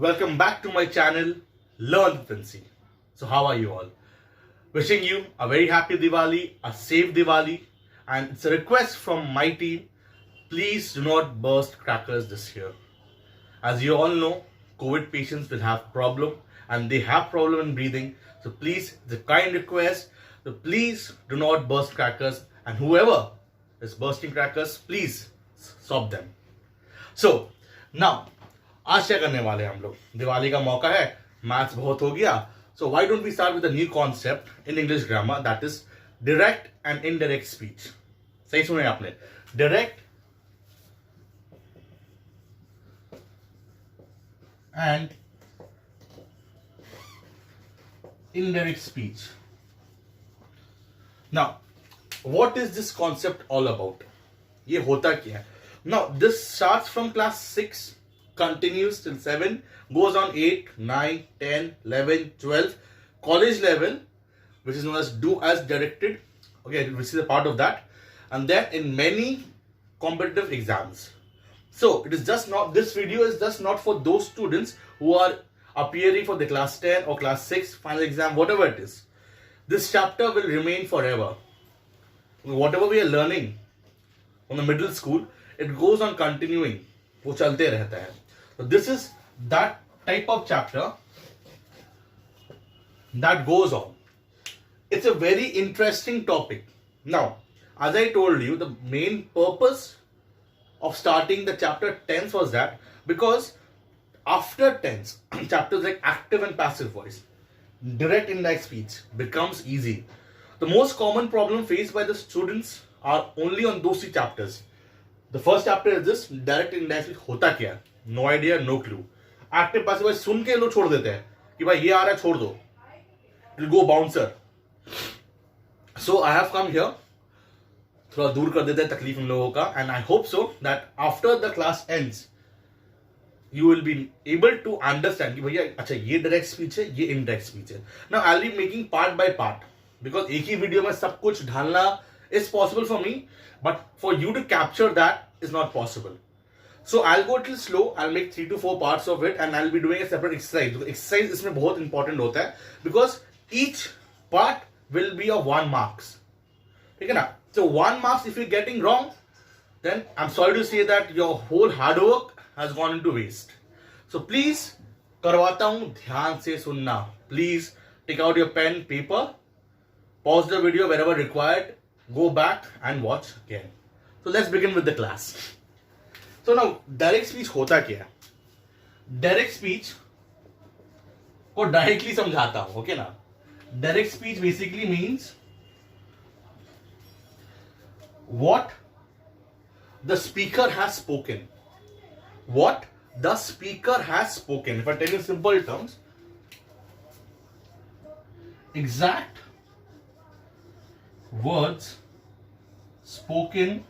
Welcome back to my channel, Learn with Vinci. So how are you all? Wishing you a very happy Diwali, a safe Diwali, and it's a request from my team, please do not burst crackers this year. As you all know, COVID patients will have problem and they have problem in breathing. So please, the kind request, so please do not burst crackers, and whoever is bursting crackers, please stop them. So now, आज क्या करने वाले हैं हम लोग? दिवाली का मौका है, मैथ्स बहुत हो गया, so why don't we start with a new concept in English grammar, that is direct and indirect speech. सही सुने आपने? Direct and indirect speech. Now, what is this concept all about? ये होता क्या है? Now, this starts from class 6, continues till 7, goes on 8, 9, 10, 11, 12, college level, which is known as do as directed. Okay, we see the part of that, and then in many competitive exams. So it is just not, this video is just not for those students who are appearing for the class 10 or class 6 final exam, whatever it is. This chapter will remain forever. Whatever we are learning from the middle school, it goes on continuing. वो चलते रहता है. So this is that type of chapter that goes on. It's a very interesting topic. Now, as I told you, the main purpose of starting the chapter tense was that because after tense, chapters like active and passive voice, direct indirect speech becomes easy. The most common problem faced by the students are only on those 3 chapters. The first chapter is this, direct and indirect speech होता क्या है? No idea, no clue. Active passive voice सुन के लोग छोड़ देते हैं कि भाई ये आ रहा है छोड़ दो. It will go bouncer. So I have come here, थोड़ा दूर कर देते हैं तकलीफ उन लोगों का, and I hope so that after the class ends, you will be able to understand कि भैया अच्छा ये direct speech है, ये indirect speech है. Now I'll be making part by part because एक ही वीडियो में सब कुछ ढालना is possible for me, but for you to capture that is not possible. So I'll go a little slow. I'll make 3 to 4 parts of it, and I'll be doing a separate exercise. Exercise इसमें बहुत important होता है because each part will be of 1 marks. ठीक है ना? So 1 marks if you're getting wrong, then I'm sorry to say that your whole hard work has gone into waste. So please करवाता हूँ ध्यान से सुनना. Please take out your pen, paper, pause the video wherever required, go back and watch again. So let's begin with the class. So now direct speech होता क्या है? Direct speech को directly समझाता हूँ, okay ना? Direct speech basically means what the speaker has spoken. What the speaker has spoken. If I tell you in simple terms, exact words spoken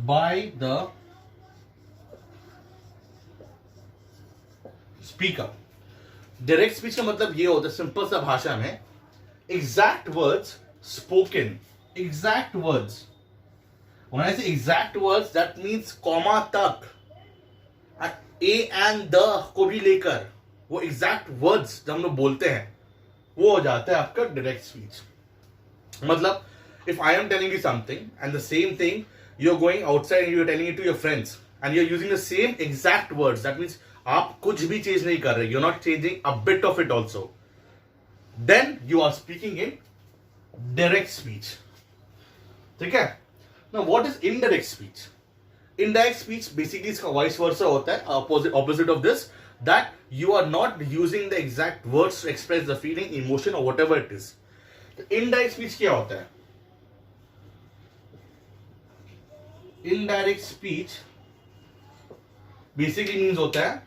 by the speaker. Direct speech का मतलब ये होता है simple सा भाषा में, exact words spoken. Exact words. When I say exact words, that means comma तक, a and the को भी लेकर वो exact words जब हम लोग बोलते हैं वो हो जाता है आपका direct speech. मतलब if I am telling you something and the same thing you're going outside and you're telling it to your friends and you're using the same exact words, that means आप कुछ भी change नहीं कर रहे, you're not changing a bit of it also, then you are speaking in direct speech. ठीक है? Now what is indirect speech? Indirect speech basically इसका vice versa होता है, opposite of this, that you are not using the exact words to express the feeling, emotion or whatever it is. Indirect speech क्या होता है? Indirect speech basically means होता है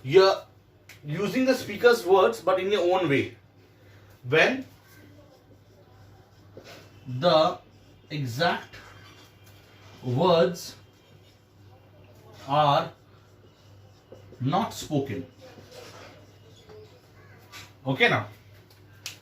you're using the speaker's words but in your own way. When the exact words are not spoken. Okay now?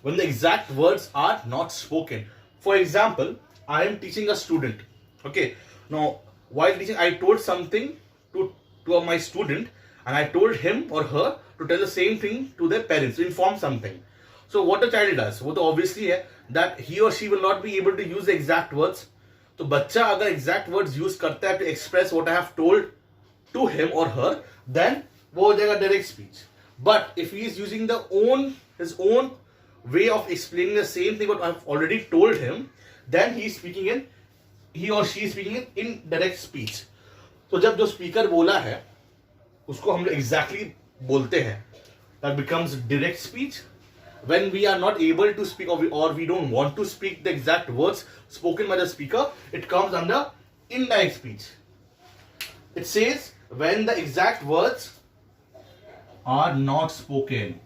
When the exact words are not spoken. For example, I am teaching a student. Okay, now while teaching I told something to my student and I told him or her to tell the same thing to their parents, to inform something. So what a child does, वो तो obviously है that he or she will not be able to use the exact words. तो बच्चा अगर exact words use करता है to express what I have told to him or her, then वो हो जाएगा direct speech. But if he is using his own way of explaining the same thing what I have already told him, then he or she is speaking in indirect speech. तो जब जो speaker बोला है उसको हम लोग exactly बोलते हैं, that becomes direct speech. When we are not able to speak or we don't want to speak the exact words spoken by the speaker, it comes under indirect speech. It says when the exact words are not spoken.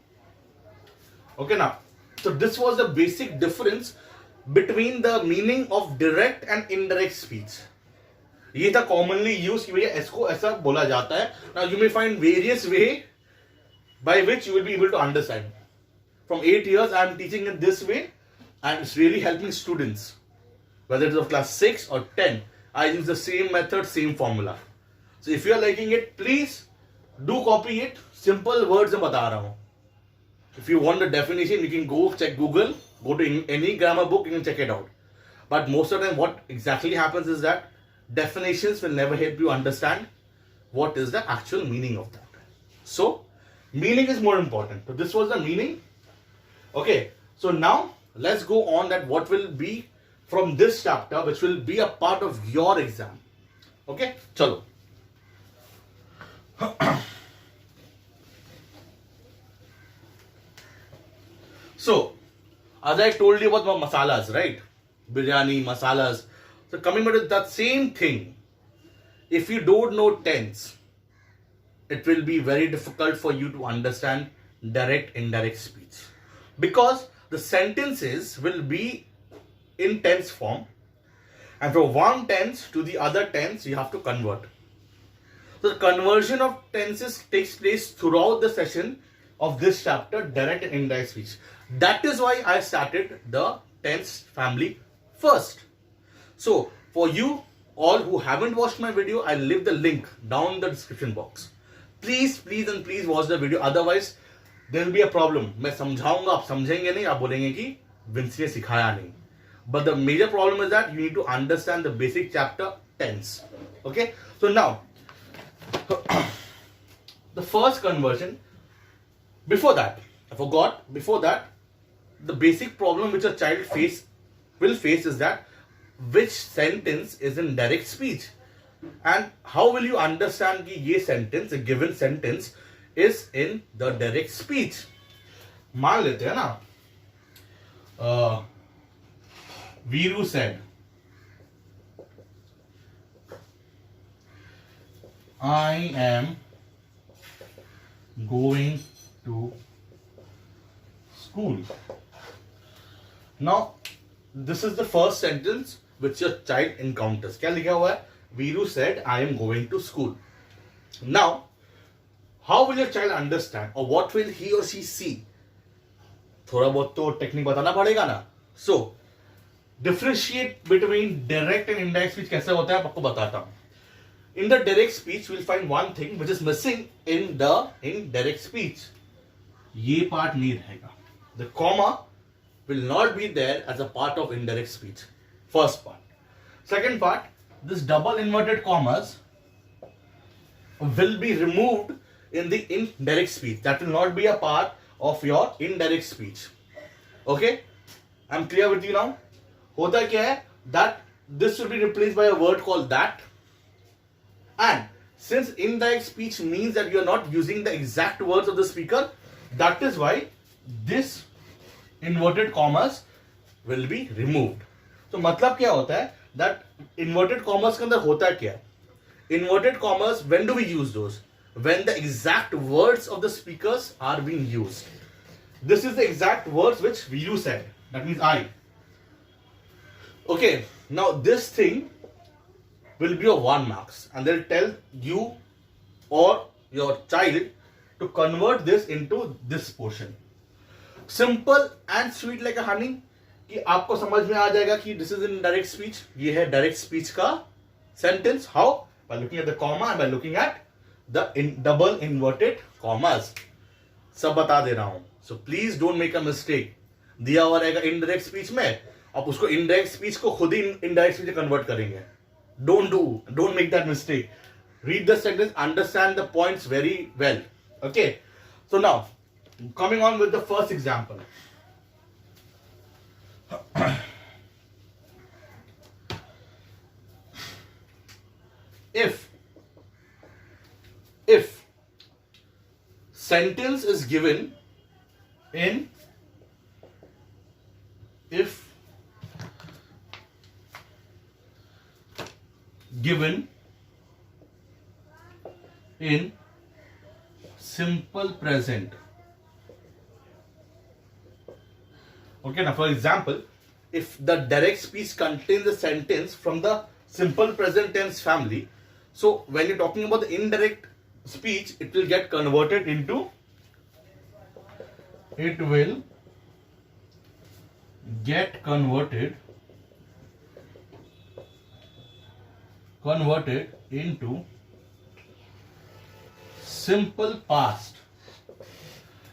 Okay, now, so this was the basic difference between the meaning of direct and indirect speech. ये था commonly used कि भैया इसको ऐसा बोला जाता है. Now you may find various way by which you will be able to understand. From 8 years I am teaching it this way and it's really helping students. Whether it's of class 6 or 10, I use the same method, same formula. So if you are liking it, please do copy it. Simple words मैं बता रहा हूँ. If you want the definition, you can go check Google, go to any grammar book, you can check it out. But most of the time what exactly happens is that definitions will never help you understand what is the actual meaning of that. So meaning is more important. So this was the meaning. Okay, so now let's go on that what will be from this chapter which will be a part of your exam. Okay, chalo. So as I told you about masalas, right? Biryani, masalas. So coming back to that same thing, if you don't know tense, it will be very difficult for you to understand direct indirect speech. Because the sentences will be in tense form and from one tense to the other tense you have to convert. So the conversion of tenses takes place throughout the session of this chapter, direct and indirect speech. That is why I started the tense family first. So for you all who haven't watched my video, I'll leave the link down in the description box. Please and please watch the video, otherwise there will be a problem. मैं समझाऊंगा, आप समझेंगे नहीं, आप बोलेंगे कि Vinci ने सिखाया नहीं. But the major problem is that you need to understand the basic chapter tense. Okay, so now the first conversion. Before that, I forgot. Before that, the basic problem which a child will face is that which sentence is in direct speech, and how will you understand कि ये sentence, a given sentence, is in the direct speech. मान लेते हैं ना, Viru said, I am going to school. Now, this is the first sentence which your child encounters. क्या लिखा हुआ है? Viru said, I am going to school. Now, how will your child understand or what will he or she see? थोड़ा बहुत तो technique बताना पड़ेगा ना. So, differentiate between direct and indirect speech कैसे होता है आपको बताता हूँ. In the direct speech, we'll find one thing which is missing in the indirect speech. ये part नहीं रहेगा. The comma will not be there as a part of indirect speech. First part. Second part, this double inverted commas will be removed in the indirect speech. That will not be a part of your indirect speech. Okay? I'm clear with you now? होता क्या है? That this will be replaced by a word called that. And since indirect speech means that you are not using the exact words of the speaker, that is why this inverted commas will be removed. So मतलब क्या होता है? That inverted commas के अंदर होता क्या है? Inverted commas, when do we use those? When the exact words of the speakers are being used. This is the exact words which Viru said. That means I. Okay, now this thing will be of 1 marks and they'll tell you or your child to convert this into this portion. Simple and sweet like a honey. कि आपको समझ में आ जाएगा कि this is in direct speech. ये है direct speech का sentence. How? By looking at the comma and by looking at double inverted commas. सब बता दे रहा हूं. So please don't make a mistake. दिया हुआ रहेगा indirect speech में, आप उसको indirect speech को खुद ही indirect speech में convert करेंगे. Don't make that mistake. Read the sentence, understand the points very well. Okay. So now, coming on with the first example. If sentence is given in simple present. Okay, now for example, if the direct speech contains a sentence from the simple present tense family, so when you're talking about the indirect speech, it will get converted into simple past.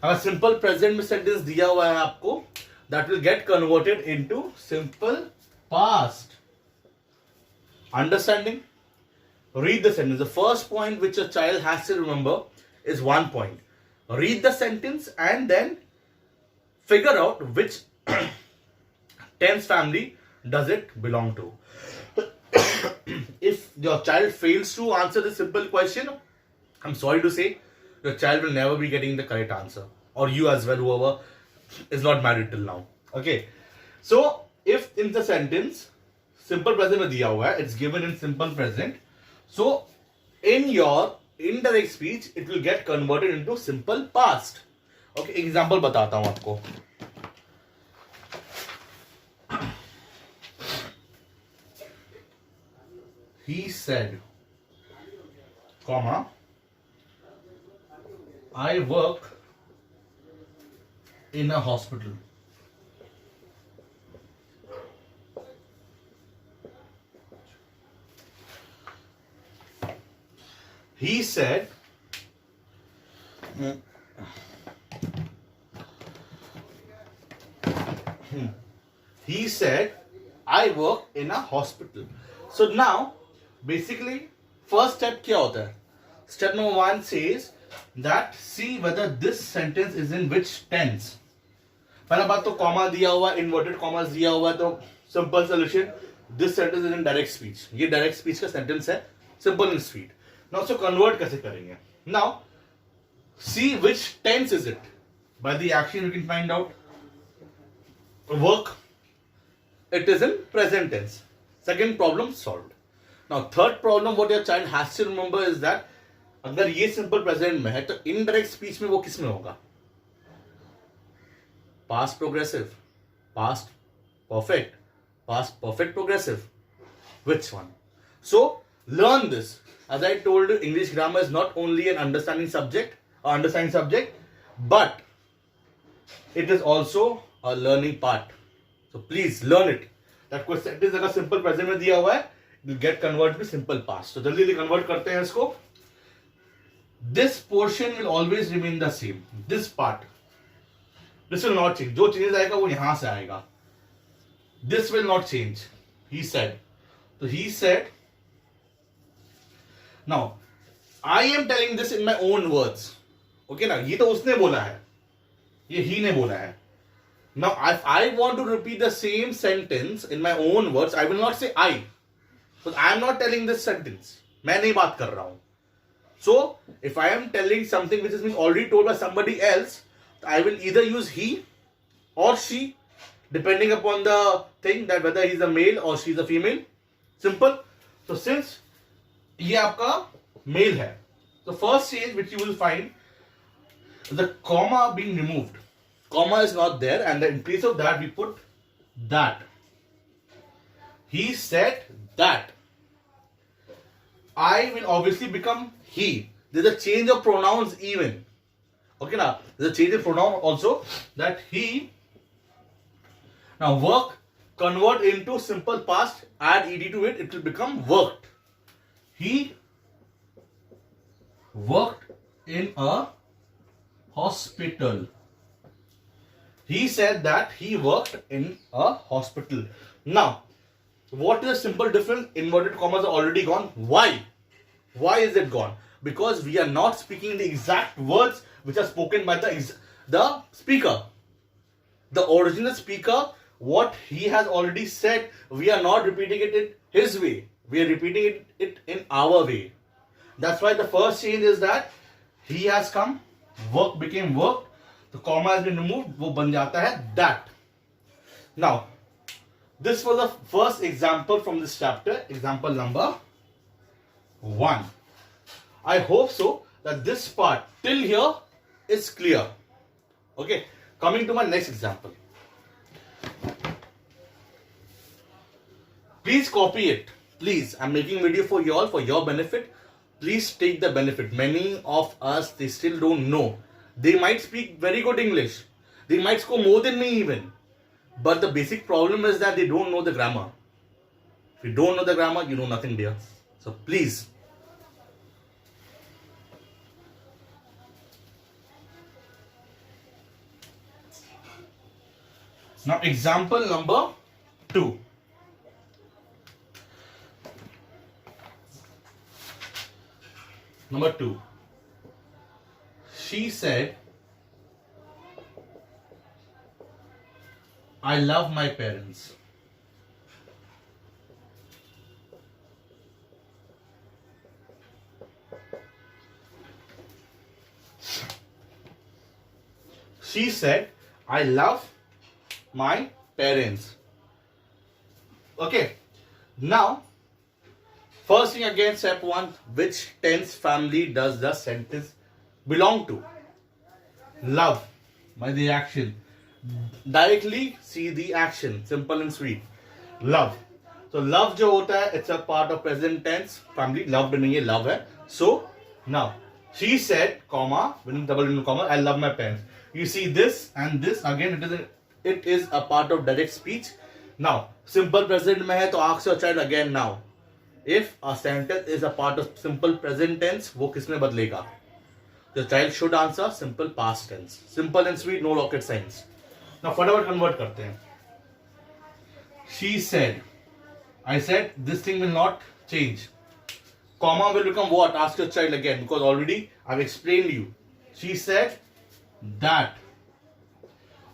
अगर simple present में sentence दिया हुआ है आपको, that will get converted into simple past. Understanding? Read the sentence. The first point which a child has to remember is one point. Read the sentence and then figure out which tense family does it belong to. If your child fails to answer this simple question, I'm sorry to say, your child will never be getting the correct answer. Or you as well, whoever is not married till now. Okay. So, if in the sentence, simple present में दिया हुआ है, it's given in simple present. So, in your indirect speech, it will get converted into simple past. Okay, example बताता हूँ आपको. He said, comma, I work in a hospital. He said, I work in a hospital. So now, basically, first step क्या होता है? Step number 1 says that see whether this sentence is in which tense. पहला बात तो comma दिया हुआ, inverted commas दिया हुआ है, तो simple solution. This sentence is in direct speech. ये direct speech का sentence है, simple and sweet. Now so convert कैसे करेंगे? Now see which tense is it. By the action you can find out. Work. It is in present tense. Second problem solved. Now third problem what your child has to remember is that अगर ये simple present में है तो indirect speech में वो किस में होगा? Past progressive, past perfect, past perfect progressive. Which one? So learn this. As I told you, English grammar is not only an understanding subject, but it is also a learning part. So please learn it. That कोई sentence अगर simple present में दिया हुआ है, it will get converted to simple past. So जल्दी जल्दी convert करते हैं इसको. This portion will always remain the same. This part, this will not change. जो changes आएगा वो यहाँ से आएगा. This will not change. He said. So he said. Now, I am telling this in my own words. Okay ना? ये तो उसने बोला है. ये he ने बोला है. Now, if I want to repeat the same sentence in my own words, I will not say I. Because I am not telling this sentence. मैं नहीं बात कर रहा हूँ. So, if I am telling something which has been already told by somebody else, I will either use he or she, depending upon the thing that whether he is a male or she is a female. Simple. So, since ये आपका male है, the first change which you will find the comma being removed. Comma is not there, and in place of that we put that. He said that. I will obviously become he. There's a change of pronouns even. Okay now, there's a change of pronoun also, that he. Now work, convert into simple past, add ed to it, it will become worked. He worked. in a hospital. He said that he worked in a hospital. Now, what is the simple difference? Inverted commas are already gone. Why? Why is it gone? Because we are not speaking the exact words which are spoken by the speaker. The original speaker, what he has already said, we are not repeating it in his way. We are repeating it in our way. That's why the first change is that he has come, work became work, the comma has been removed, वो बन जाता है that. Now, this was the first example from this chapter, example number 1. I hope so that this part till here is clear. Okay, coming to my next example. Please copy it. Please, I'm making video for you all, for your benefit. Please take the benefit. Many of us, they still don't know. They might speak very good English. They might score more than me even. But the basic problem is that they don't know the grammar. If you don't know the grammar, you know nothing, dear. So please. Now, example number 2. Number 2. She said, I love my parents. She said, I love my parents. Okay. Now, first thing again, step 1, which tense family does the sentence belong to? Love, by the action. Directly see the action. Simple and sweet. Love. So love जो होता है, it's a part of present tense family. Love नहीं है, love है. So now she said, comma, with double in comma, I love my parents. You see this and this again. It is a part of direct speech. Now simple present में है तो ask your child again now. If a sentence is a part of simple present tense, वो किस में बदलेगा? The child should answer simple past tense. Simple and sweet, no rocket science. Now फटाफट convert करते हैं. She said, I said this thing will not change. Comma will become what? Ask your child again, because already I've explained you. She said that.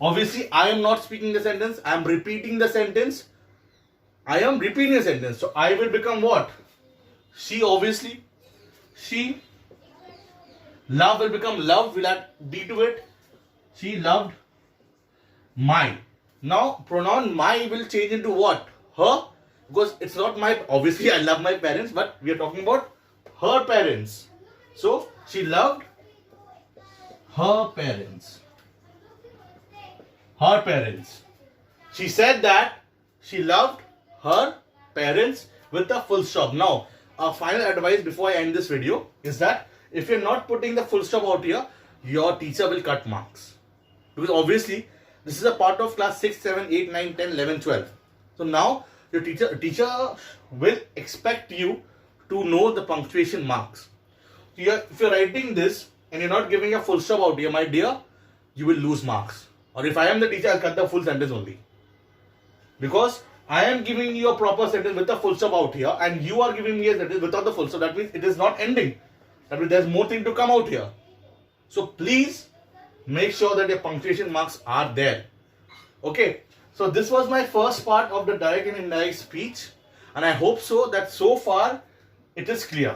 Obviously, I am not speaking the sentence. I am repeating the sentence. I am repeating the sentence. So I will become what? She, obviously. She. Love will become love. We'll add D to it. She loved my. Now, pronoun my will change into what? Her. Because it's not my. Obviously, I love my parents, but we are talking about her parents. So, she loved her parents. Her parents. She said that she loved her parents with a full stop. Now, a final advice before I end this video is that if you're not putting the full stop out here, your teacher will cut marks. Because obviously, this is a part of class 6, 7, 8, 9, 10, 11, 12. So now, your teacher will expect you to know the punctuation marks. If you're writing this and you're not giving a full stop out here, my dear, you will lose marks. Or if I am the teacher, I'll cut the full sentence only. Because I am giving you a proper sentence with a full stop out here, and you are giving me a sentence without the full stop. That means it is not ending. That means there's more thing to come out here. So please make sure that your punctuation marks are there. Okay. So this was my first part of the direct and indirect speech, and I hope so that so far it is clear.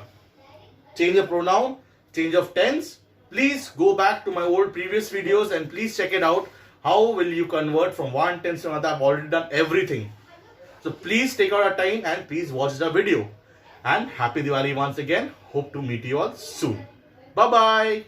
Change of pronoun, change of tense. Please go back to my old previous videos and please check it out. How will you convert from one tense to another? I've already done everything. So please take out a time and please watch the video. And happy Diwali once again. Hope to meet you all soon. Bye-bye.